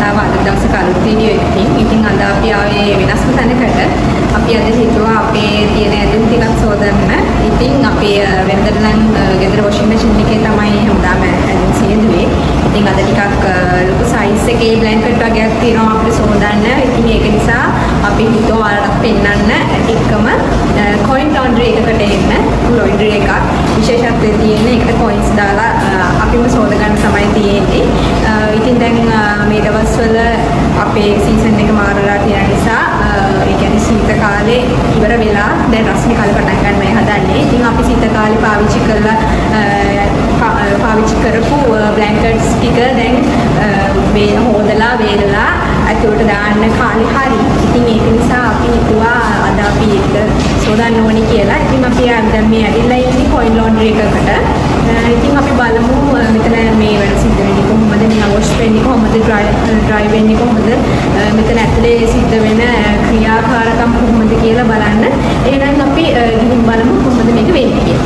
කතාව අද දවසේ කරුත් වීඩියෝ එකකින්. ඉතින් අද අපි ආවේ වෙනස්ම තැනකට. අපි අද හිතුවා අපේ තියෙන ඇඳුම් ටිකක් සෝදන්න. ඉතින් අපි වෙනදට නම් ගෙදර වොෂින් මැෂින් එකේ තමයි හැමදාම ඇඳුම් සියදුවේ. ඉතින් අද ටිකක් ලොකු සයිස් එකේ බ්ලැන්කට් වගේක් තියෙනවා අපිට සෝදන්න. ඉතින් ඒක නිසා අපි හිතුවා ඔයාලට පෙන්නන්න එකම කොයින් ලොන්ඩ්‍රි එකකට එන්න. ලොන්ඩ්‍රි එකක් විශේෂත්වය තියෙන එකට කොයින්ස් දාලා අපිම සෝද ගන්න තමයි තියෙන්නේ. ඉතින් දැන් මේ දවස්වල අපේ සීසන් එක මාරලා තියෙන නිසා ඒ කියන්නේ සීත කාලේ ඉවර වෙලා දැන් රස්නි කාලේ පටන් ගන්නයි හදන්නේ. ඉතින් අපි සීත කාලේ පාවිච්චි කරපු බ්ලැන්කට්ස් ටික දැන් හොදලා වේලලා ඇතුළට දාන්න කාලේ හරි. ඉතින් ඒක නිසා අපි හිතුවා අද අපි ඒක සෝදන්න ඕනේ කියලා. ඉතින් අපි දැන් මේ ඇවිල්ලා ඉන්නේ කොයින් ලොන්ඩ්‍රි එකකට. ඉතින් අපි බලමු මෙතන මේ වැඩ සිද්ධ වෙන්නේ කොහොමද, මේ වොෂ් වෙන්නේ කොහොමද, ඩ්‍රයි වෙන්නේ කොහොමද, මෙතන ඇතුලේ සිද්ධ වෙන ක්‍රියාකාරකම් කොහොමද කියලා බලන්න. එහෙනම් අපි ගිහින් බලමු කොහොමද මේක වෙන්නේ කියලා.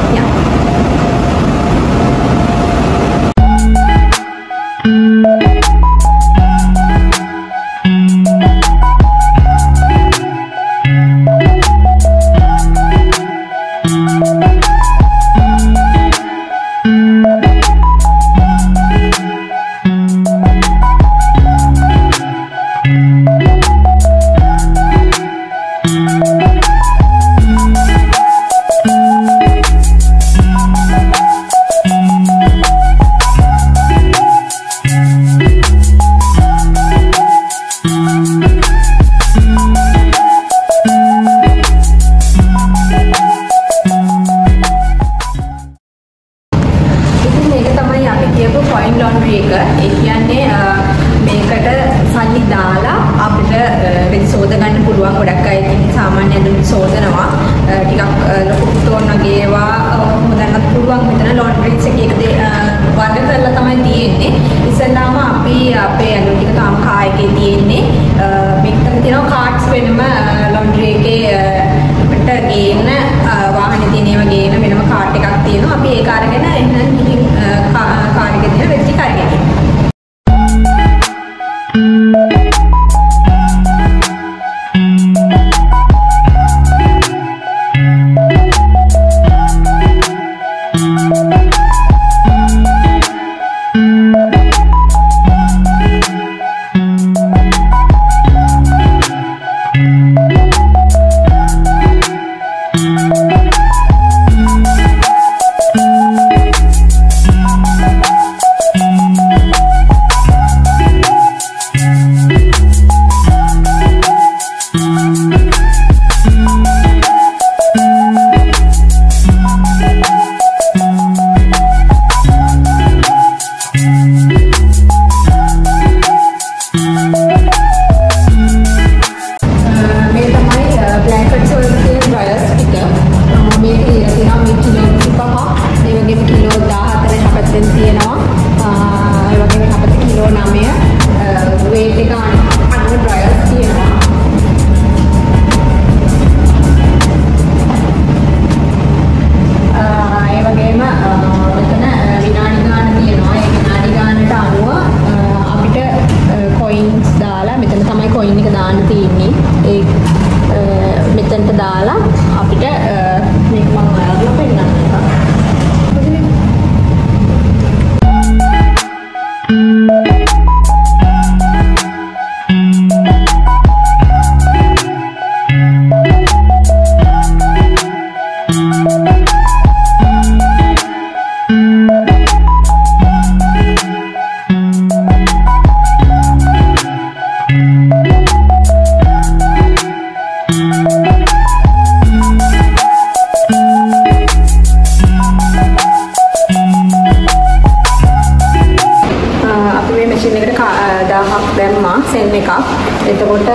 එතකොට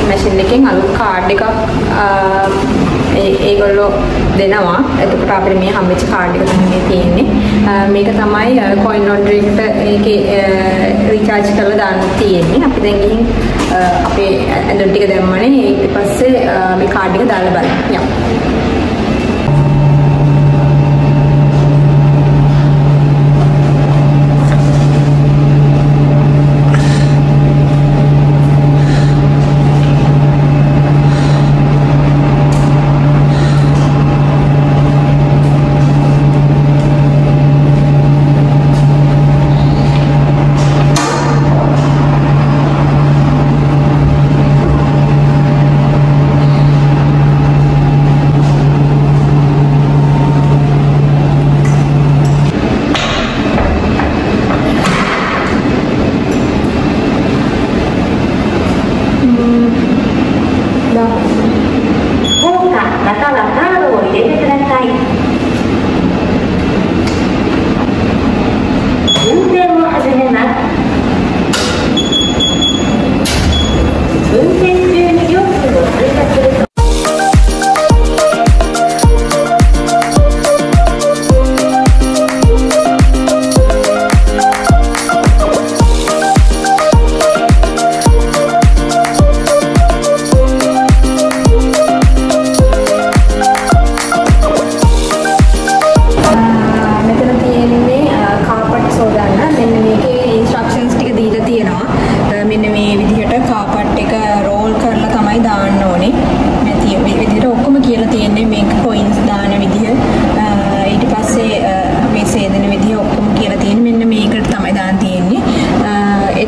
මැෂින් එකෙන් අලුත් කාඩ් එකක් ඒගොල්ලෝ දෙනවා. එතකොට අපිට මේ හම්බෙච්ච කාඩ් එක තමයි තියෙන්නේ. මේක තමයි කොයින් ලොන්ඩ්‍රි එකට ඒකේ රීචාර්ජ් කරලා දාන්න තියෙන්නේ. අපි දැන් ගිහින් අපේ ඇඳුම් ටික දැම්මනේ. ඊට පස්සේ මේ කාඩ් එක දාලා බලන්න. යමු.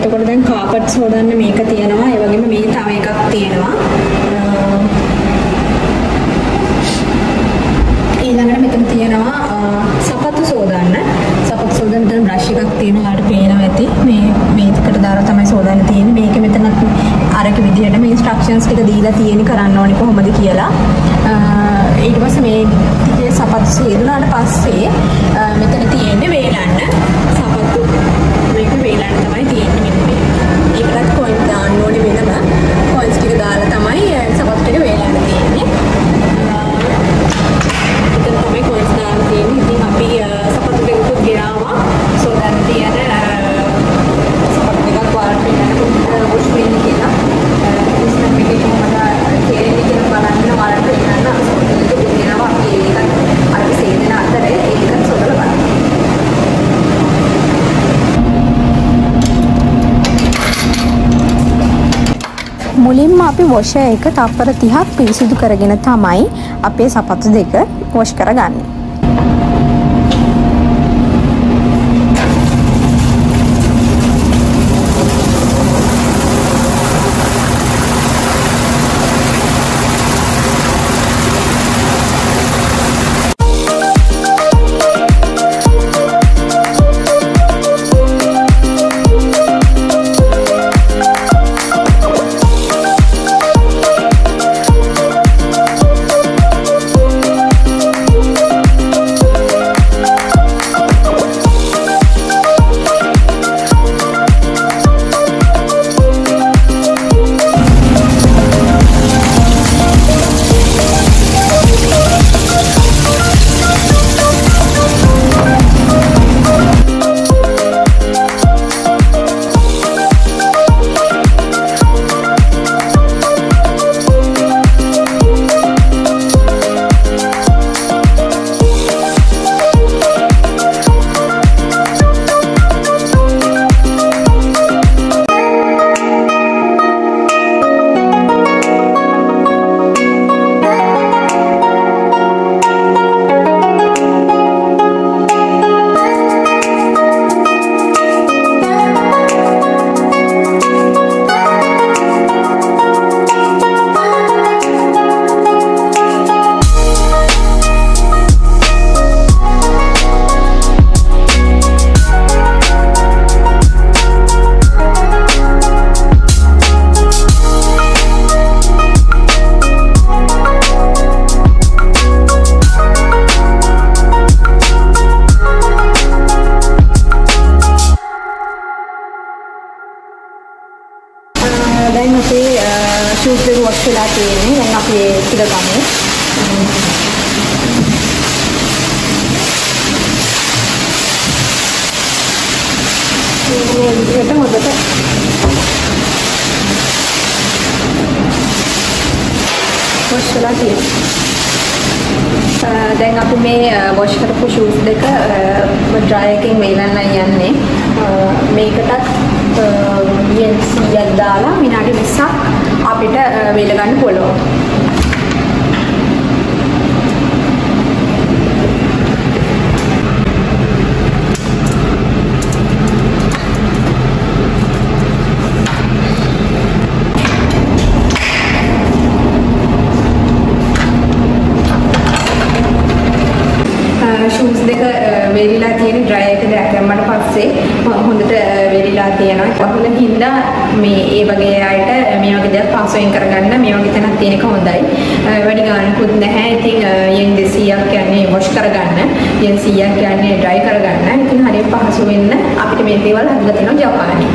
එතකොට දැන් කාපට්ස් හොදන්න මේක තියෙනවා. ඒ වගේම මේ තව එකක් තියෙනවා. ඊළඟට මෙතන තියෙනවා සපත්තු සෝදන්න. සපත්තු සෝදන්න මෙතන බ්‍රෂ් එකක් තියෙනවා. ඔයාලට පේනවා ඇති. මේ ටිකට දාලා තමයි සෝදන්න තියෙන්නේ. මේක මෙතනත් අරක විදිහට මේ ඉන්ස්ට්‍රක්ෂන්ස් ටික දීලා තියෙන්නේ කරන්න ඕනේ කොහොමද කියලා. ඊට පස්සේ මේ ටිකේ සපත්තු සේදුනාට පස්සේ මෙතන තියෙන්නේ වේලන්න. සපත්තු මේක වේලන්න තමයි තියෙන්නේ මෙන්න මේ. ඒකටත් කොයින් දාන්න ඕනේ වෙනම. කොයින්ස් ටික දාලා තමයි සපත්තු ටික වේලන්න තියෙන්නේ. මෙතන තමයි කොයින්ස් දාන්න තියෙන්නේ. ඉතින් අපි සපත්තු ටිකකුත් ගෙනාවා. සෝදන්න තියෙන සපත්තු ටිකක් වලට වෙනකොට වොෂ් වෙන්නේ කියලා. ඉස්නම් මේකේ කොහමද තේරෙන්නේ කියලා බලන්න වලට වෙනන සෝදන්න ගෙනාවා. අපි ඒකත් අර සේදන අතරේ ඒකත් සෝදලා බලන්න. මුලින්ම අපි වොෂර් එක තප්පර 30ක් පිරිසිදු කරගෙන තමයි අපේ සපත්තු දෙක වොෂ් කරගන්නේ. දැන් අපේ ෂූස් එක වොෂ් වෙලා තියෙන්නේ. දැන් අපි ඒ ටික ගමු. මේ විදිහට හොඳට වොෂ් වෙලා තියෙනවා. දැන් අපි මේ වොෂ් කරපු ෂූස් දෙක ඩ්‍රයි එකකින් වේලන්න යන්නේ. මේකටත් යෙන්සියක් දාලා විනාඩි 20ක් අපිට වේල ගන්න පුළුවන්. ෂූස් දෙක වේලිලා තියෙන ඩ්‍රයි එක දැම්මට පස්සේ හොඳට වේලිලා තියෙනවා. වහුල හින්දා මේ ඒ වගේ අයට මේ වගේ දේවල් පාසුවෙන් කරගන්න මේ වගේ තැනක් තියෙන එක හොඳයි. වැඩි ගානකුත් නැහැ. ඉතින් යෙන් 200ක් කියන්නේ වොෂ් කරගන්න. යෙන් 100ක් කියන්නේ ඩ්‍රයි කරගන්න. ඉතින් හරියට පහසු වෙන්න අපිට මේ දේවල් හදලා තියෙනවා ජපානයේ.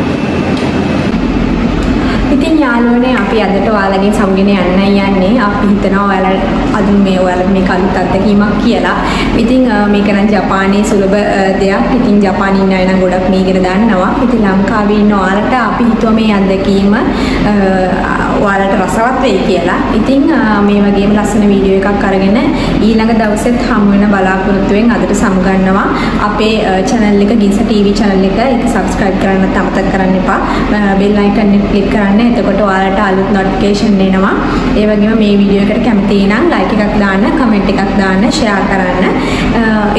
ඉතින් යාළුවනේ අපි අදට ඔයාලගෙන් සමුගෙන යන්නේ. අපි හිතනවා ඔයාලා අද මේ ඔයාලට මේක අලුත් අත්දැකීමක් කියලා. ඉතින් මේක නම් ජපානයේ සුලභ දෙයක්. ඉතින් ජපානයේ ඉන්න අය නම් ගොඩක් මේකට දන්නවා. ඉතින් ලංකාවේ ඉන්න ඔයාලට අපි හිතුවා මේ අත්දැකීම ඔයාලට රසවත් වෙයි කියලා. ඉතින් මේ වගේම ලස්සන වීඩියෝ එකක් අරගෙන ඊළඟ දවසෙත් හමු වෙන බලාපොරොත්තුවෙන් අදට සමුගන්නවා. අපේ channel එක Ginza TV channel එක සබ්ස්ක්‍රයිබ් කරන්න අමතක කරන්න එපා. බෙල් අයිකන් එක ක්ලික් කරන්න. එතකොට ඔයාලට අලුත් notification එනවා. ඒ වගේම මේ වීඩියෝ එකට කැමති නම් like එකක් දාන්න, comment එකක් දාන්න, share කරන්න.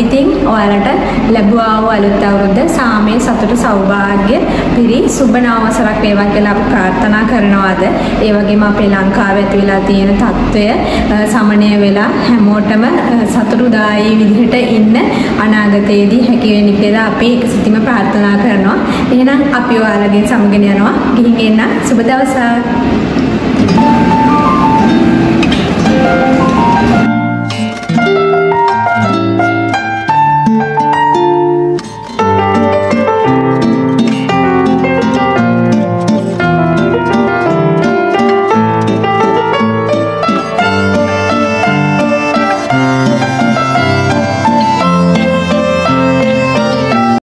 ඉතින් ඔයාලට ලැබුවා වූ අලුත් අවුරුද්ද සාමයේ සතුට සෞභාග්‍ය පිරි සුබ නව වසරක් වේවා කියලා අපි ප්‍රාර්ථනා කරනවාද. ඒ වගේම අපේ ලංකාවේ ඇති වෙලා තියෙන තත්ත්වය සමනය වෙලා හැමෝටම සතුටුදායී විදිහට ඉන්න අනාගතයේදී හැකි වෙන්න කියලා අපි එකසිතීම ප්‍රාර්ථනා කරනවා. එහෙනම් අපි ඔයාලගෙන් සමගින් යනවා. ගිහින් එන්න සුබ දවසක්.